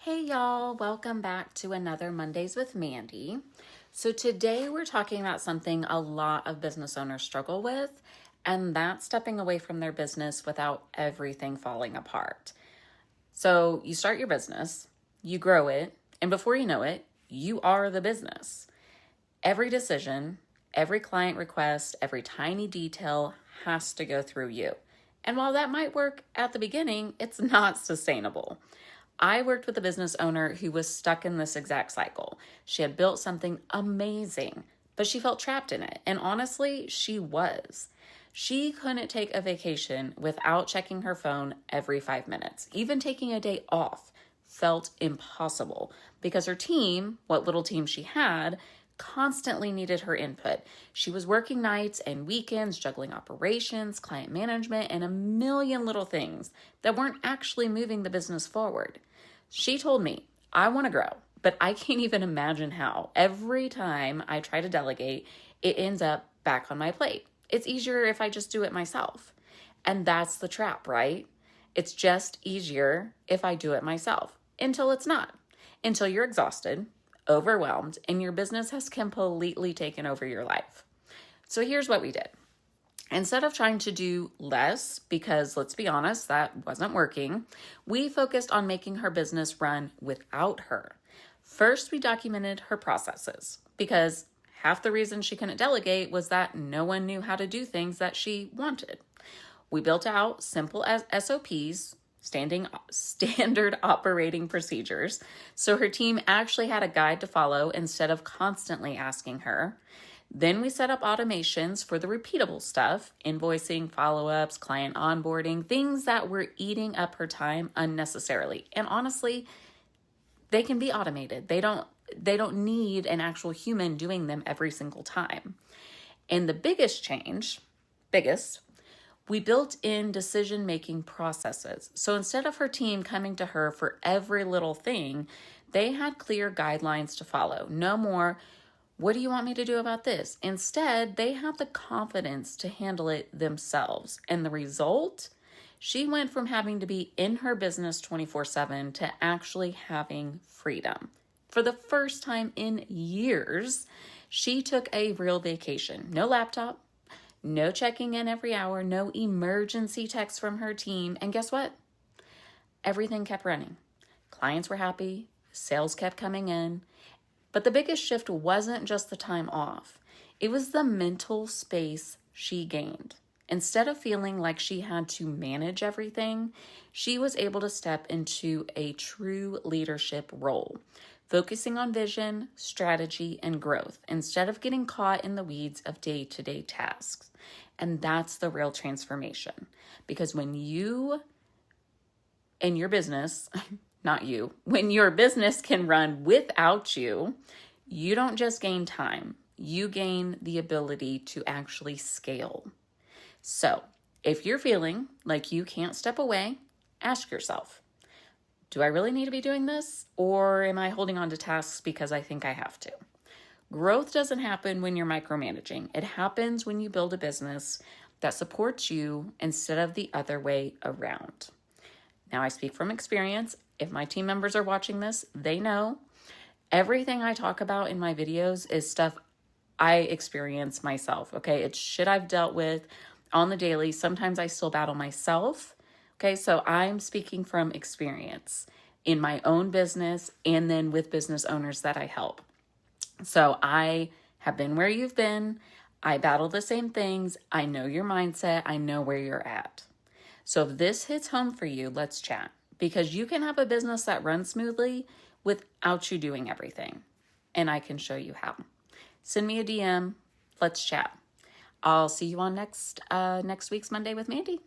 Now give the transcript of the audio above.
Hey y'all, welcome back to another Mondays with Mandy. So today we're talking about something a lot of business owners struggle with, and that's stepping away from their business without everything falling apart. So you start your business, you grow it, and before you know it, you are the business. Every decision, every client request, every tiny detail has to go through you. And while that might work at the beginning, it's not sustainable. I worked with a business owner who was stuck in this exact cycle. She had built something amazing, but she felt trapped in it. And honestly, she was. She couldn't take a vacation without checking her phone every 5 minutes. Even taking a day off felt impossible because her team, what little team she had, constantly needed her input. She was working nights and weekends, juggling operations, client management, and a million little things that weren't actually moving the business forward. She told me, I want to grow, but I can't even imagine how. Every time I try to delegate, it ends up back on my plate. It's easier if I just do it myself. And that's the trap, right? It's just easier if I do it myself until it's not, until you're exhausted, overwhelmed, and your business has completely taken over your life. So here's what we did. Instead of trying to do less, because let's be honest, that wasn't working, we focused on making her business run without her. First, we documented her processes because half the reason she couldn't delegate was that no one knew how to do things that she wanted. We built out simple SOPs, standard operating procedures, so her team actually had a guide to follow instead of constantly asking her. Then we set up automations for the repeatable stuff, invoicing, follow-ups, client onboarding, things that were eating up her time unnecessarily. And honestly, they can be automated. They don't need an actual human doing them every single time. And the biggest, we built in decision-making processes. So instead of her team coming to her for every little thing, they had clear guidelines to follow. No more, what do you want me to do about this? Instead, they had the confidence to handle it themselves. And the result, she went from having to be in her business 24/7 to actually having freedom. For the first time in years, she took a real vacation. No laptop, no checking in every hour, no emergency texts from her team. And guess what? Everything kept running. Clients were happy, sales kept coming in. But the biggest shift wasn't just the time off. It was the mental space she gained. Instead of feeling like she had to manage everything, she was able to step into a true leadership role, focusing on vision, strategy, and growth instead of getting caught in the weeds of day-to-day tasks. And that's the real transformation. Because when you and your business, when your business can run without you, you don't just gain time, you gain the ability to actually scale. So if you're feeling like you can't step away, ask yourself, do I really need to be doing this? Or am I holding on to tasks because I think I have to? Growth doesn't happen when you're micromanaging. It happens when you build a business that supports you instead of the other way around. Now, I speak from experience. If my team members are watching this, they know everything I talk about in my videos is stuff I experience myself, okay? It's shit I've dealt with on the daily. Sometimes I still battle myself, okay? So I'm speaking from experience in my own business and then with business owners that I help. So I have been where you've been. I battle the same things. I know your mindset. I know where you're at. So if this hits home for you, let's chat. Because you can have a business that runs smoothly without you doing everything. And I can show you how. Send me a DM. Let's chat. I'll see you on next week's Monday with Mandy.